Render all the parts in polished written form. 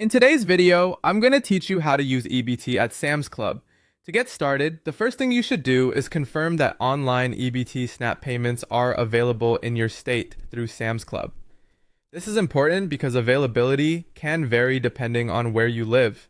In today's video, I'm going to teach you how to use EBT at Sam's Club. To get started, the first thing you should do is confirm that online EBT SNAP payments are available in your state through Sam's Club. This is important because availability can vary depending on where you live.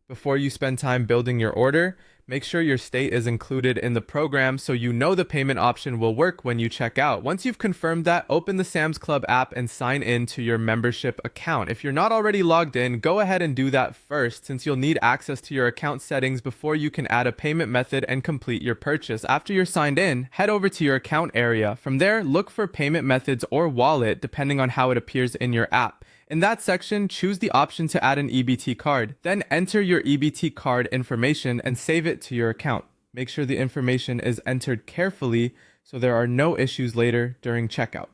Before you spend time building your order, make sure your state is included in the program so you know the payment option will work when you check out. Once you've confirmed that, open the Sam's Club app and sign in to your membership account. If you're not already logged in, go ahead and do that first, since you'll need access to your account settings before you can add a payment method and complete your purchase. After you're signed in, head over to your account area. From there, look for payment methods or wallet depending on how it appears in your app. In that section, choose the option to add an EBT card. Then enter your EBT card information and save it to your account. Make sure the information is entered carefully so there are no issues later during checkout.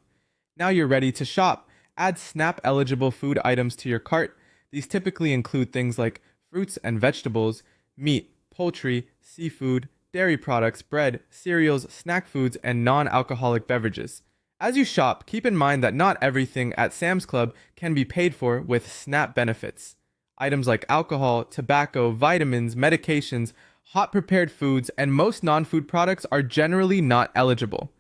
Now you're ready to shop. Add SNAP eligible food items to your cart. These typically include things like fruits and vegetables, meat, poultry, seafood, dairy products, bread, cereals, snack foods, and non-alcoholic beverages. As you shop, keep in mind that not everything at Sam's Club can be paid for with SNAP benefits. Items like alcohol, tobacco, vitamins, medications, hot prepared foods, and most non-food products are generally not eligible.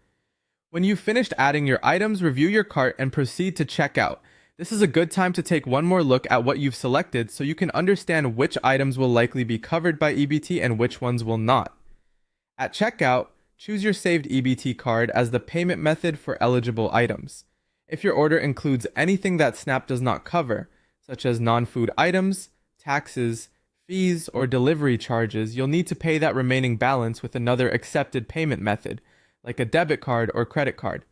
When you've finished adding your items, review your cart and proceed to checkout. This is a good time to take one more look at what you've selected so you can understand which items will likely be covered by EBT and which ones will not. At checkout, choose your saved EBT card as the payment method for eligible items. If your order includes anything that SNAP does not cover, such as non-food items, taxes, fees, or delivery charges, you'll need to pay that remaining balance with another accepted payment method, like a debit card or credit card.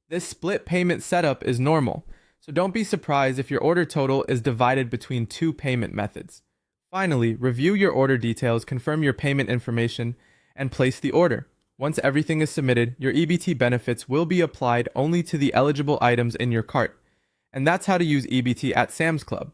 This split payment setup is normal, so don't be surprised if your order total is divided between two payment methods. Finally, review your order details, confirm your payment information, and place the order. Once everything is submitted, your EBT benefits will be applied only to the eligible items in your cart. And that's how to use EBT at Sam's Club.